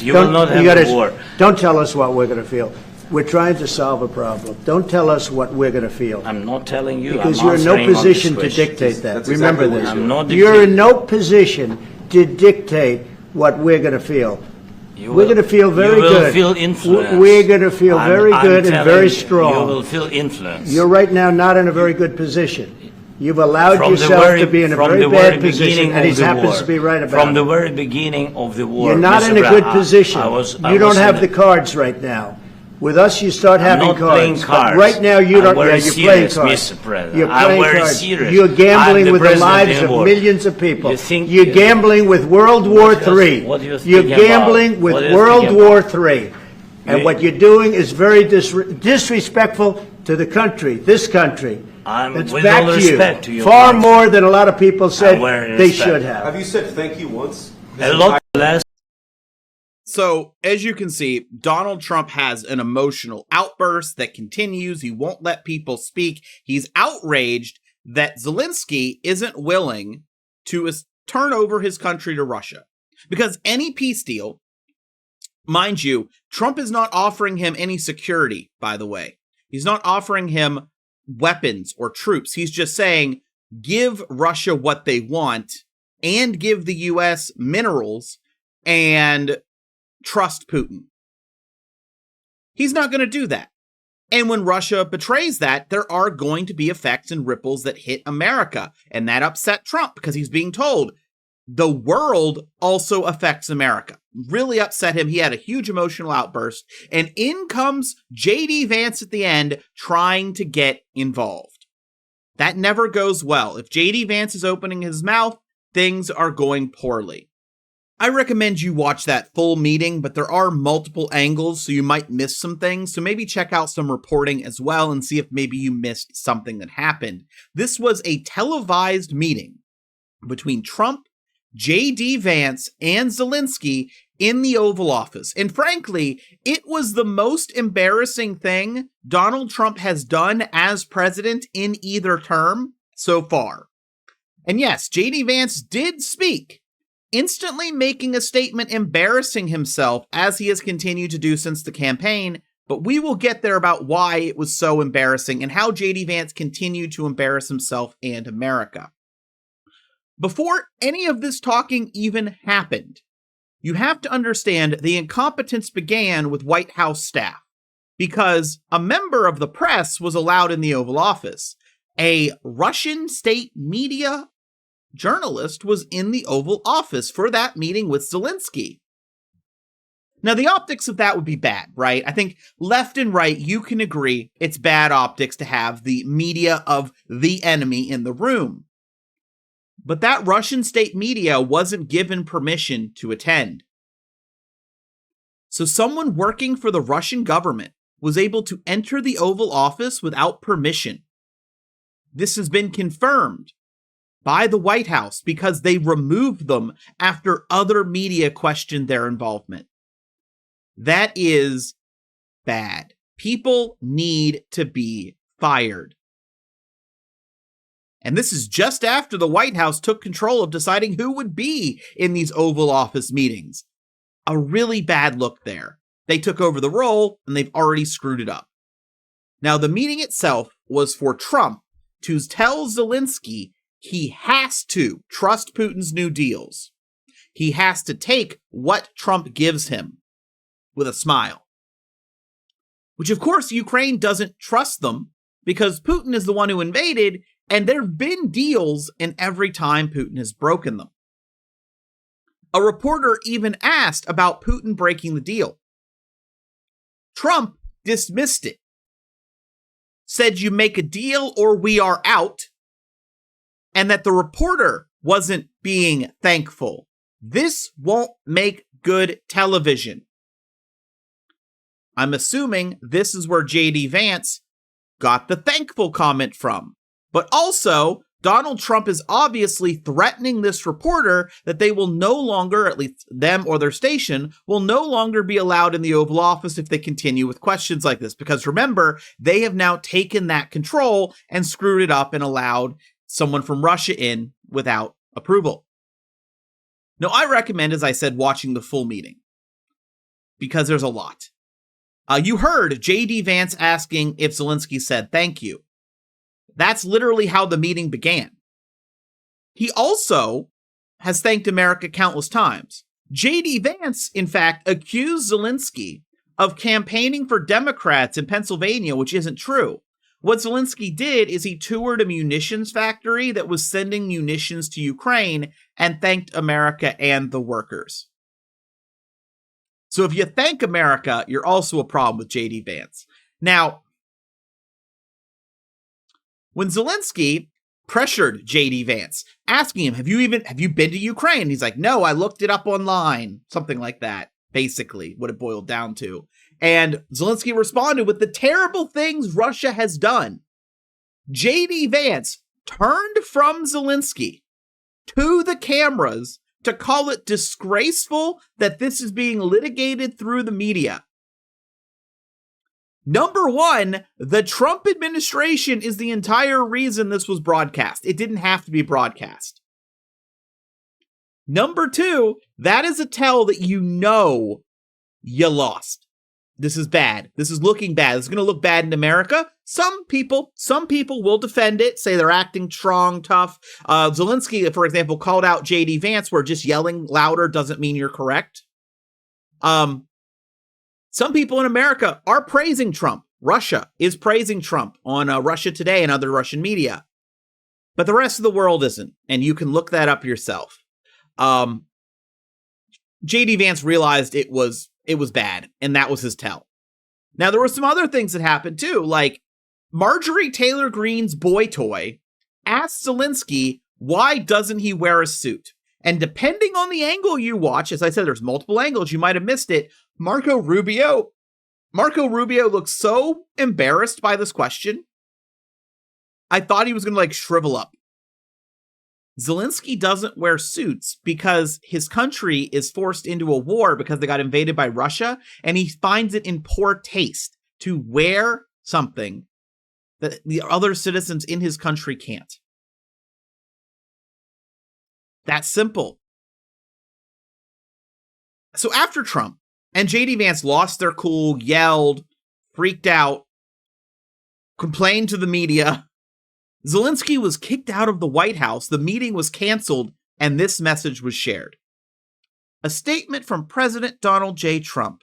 You will not have a war. Don't tell us what we're going to feel. We're trying to solve a problem. Don't tell us what we're going to feel. I'm not telling you. Because you're in no position to dictate that. Remember this. You're in no position to dictate what we're going to feel. We're going to feel very good. You will feel influenced. We're going to feel very good and very strong. You will feel influenced. You're right now not in a very good position. You've allowed yourself to be in a very bad position, and he happens to be right about it. From the very beginning of the war. You're not in a good position. You don't have the cards right now. With us, you start having cards. But right now, you don't. Yeah, you're playing cards. You're playing cards. You're gambling with the lives of millions of people. You're gambling with World War III. You're gambling with World War III. And what you're doing is very disrespectful to the country, this country. It's back to you. Far more than a lot of people said they should have. Have you said thank you once? A lot less. So, as you can see, Donald Trump has an emotional outburst that continues. He won't let people speak. He's outraged that Zelensky isn't willing to turn over his country to Russia. Because any peace deal, mind you, Trump is not offering him any security, by the way. He's not offering him weapons or troops. He's just saying, give Russia what they want and give the U.S. minerals and trust Putin. He's not going to do that. And when Russia betrays that, there are going to be effects and ripples that hit America. And that upset Trump because he's being told the world also affects America. Really upset him. He had a huge emotional outburst. And in comes JD Vance at the end trying to get involved. That never goes well. If JD Vance is opening his mouth, things are going poorly. I recommend you watch that full meeting, but there are multiple angles, so you might miss some things. So maybe check out some reporting as well and see if maybe you missed something that happened. This was a televised meeting between Trump, JD Vance, and Zelensky in the Oval Office. And frankly, it was the most embarrassing thing Donald Trump has done as president in either term so far. And yes, JD Vance did speak, instantly making a statement embarrassing himself as he has continued to do since the campaign, but we will get there about why it was so embarrassing and how JD Vance continued to embarrass himself and America. Before any of this talking even happened, you have to understand the incompetence began with White House staff, because a member of the press was allowed in the Oval Office. A Russian state media journalist was in the Oval Office for that meeting with Zelensky. Now, the optics of that would be bad, right? I think left and right, you can agree it's bad optics to have the media of the enemy in the room. But that Russian state media wasn't given permission to attend. So someone working for the Russian government was able to enter the Oval Office without permission. This has been confirmed by the White House because they removed them after other media questioned their involvement. That is bad. People need to be fired. And this is just after the White House took control of deciding who would be in these Oval Office meetings. A really bad look there. They took over the role and they've already screwed it up. Now, the meeting itself was for Trump to tell Zelensky he has to trust Putin's new deals. He has to take what Trump gives him with a smile. Which, of course, Ukraine doesn't trust them because Putin is the one who invaded, and there have been deals in every time Putin has broken them. A reporter even asked about Putin breaking the deal. Trump dismissed it. Said you make a deal or we are out. And that the reporter wasn't being thankful. This won't make good television. I'm assuming this is where JD Vance got the thankful comment from. But also, Donald Trump is obviously threatening this reporter that they will no longer, at least them or their station, will no longer be allowed in the Oval Office if they continue with questions like this. Because remember, they have now taken that control and screwed it up and allowed someone from Russia in without approval. Now, I recommend, as I said, watching the full meeting. because there's a lot. You heard JD Vance asking if Zelensky said thank you. That's literally how the meeting began. He also has thanked America countless times. JD Vance, in fact, accused Zelensky of campaigning for Democrats in Pennsylvania, which isn't true. What Zelensky did is he toured a munitions factory that was sending munitions to Ukraine and thanked America and the workers. So if you thank America, you're also a problem with JD Vance. Now, when Zelensky pressured JD Vance, asking him, have you been to Ukraine? He's like, no, I looked it up online. Something like that, basically, what it boiled down to. And Zelensky responded with the terrible things Russia has done. JD Vance turned from Zelensky to the cameras to call it disgraceful that this is being litigated through the media. Number one, the Trump administration is the entire reason this was broadcast. It didn't have to be broadcast. Number two, that is a tell that you know you lost. This is bad. This is looking bad. This is going to look bad in America. Some people will defend it, say they're acting strong, tough. Zelensky, for example, called out JD Vance, where just yelling louder doesn't mean you're correct. Some people in America are praising Trump. Russia is praising Trump on Russia Today and other Russian media. But the rest of the world isn't, and you can look that up yourself. JD Vance realized it was bad, and that was his tell. Now, there were some other things that happened, too, like Marjorie Taylor Greene's boy toy asked Zelensky, why doesn't he wear a suit? And depending on the angle you watch, as I said, there's multiple angles, you might have missed it, Marco Rubio looks so embarrassed by this question. I thought he was going to, shrivel up. Zelensky doesn't wear suits because his country is forced into a war because they got invaded by Russia, and he finds it in poor taste to wear something that the other citizens in his country can't. That's simple. So after Trump and JD Vance lost their cool, yelled, freaked out, complained to the media, Zelensky was kicked out of the White House, the meeting was canceled, and this message was shared. A statement from President Donald J. Trump.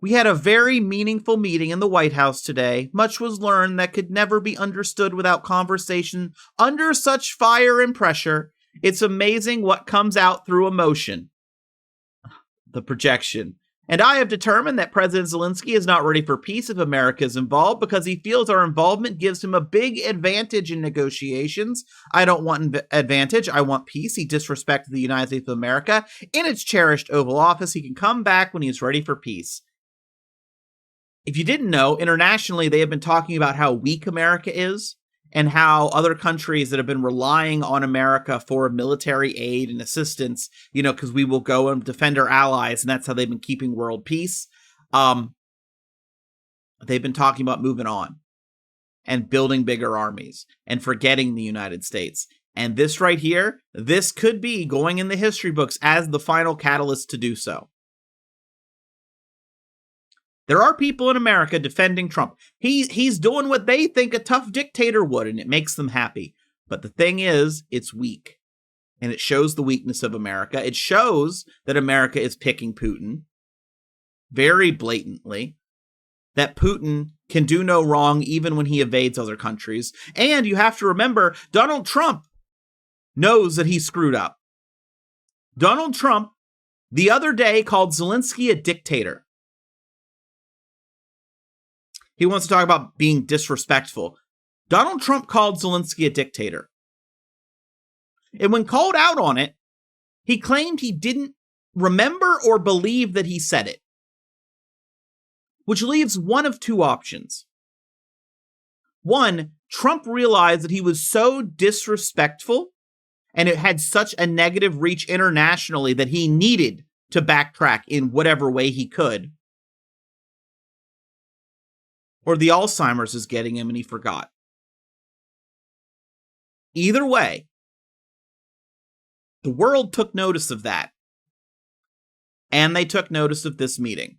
We had a very meaningful meeting in the White House today. Much was learned that could never be understood without conversation under such fire and pressure. It's amazing what comes out through emotion. The projection. And I have determined that President Zelensky is not ready for peace if America is involved because he feels our involvement gives him a big advantage in negotiations. I don't want advantage. I want peace. He disrespected the United States of America in its cherished Oval Office. He can come back when he's ready for peace. If you didn't know, internationally, they have been talking about how weak America is and how other countries that have been relying on America for military aid and assistance, because we will go and defend our allies, and that's how they've been keeping world peace. They've been talking about moving on and building bigger armies and forgetting the United States. And this right here, this could be going in the history books as the final catalyst to do so. There are people in America defending Trump. He's doing what they think a tough dictator would, and it makes them happy. But the thing is, it's weak. And it shows the weakness of America. It shows that America is picking Putin very blatantly. That Putin can do no wrong even when he evades other countries. And you have to remember, Donald Trump knows that he screwed up. Donald Trump, the other day, called Zelensky a dictator. He wants to talk about being disrespectful. Donald Trump called Zelensky a dictator. And when called out on it, he claimed he didn't remember or believe that he said it. Which leaves one of two options. One, Trump realized that he was so disrespectful and it had such a negative reach internationally that he needed to backtrack in whatever way he could. Or the Alzheimer's is getting him and he forgot. Either way, the world took notice of that. And they took notice of this meeting.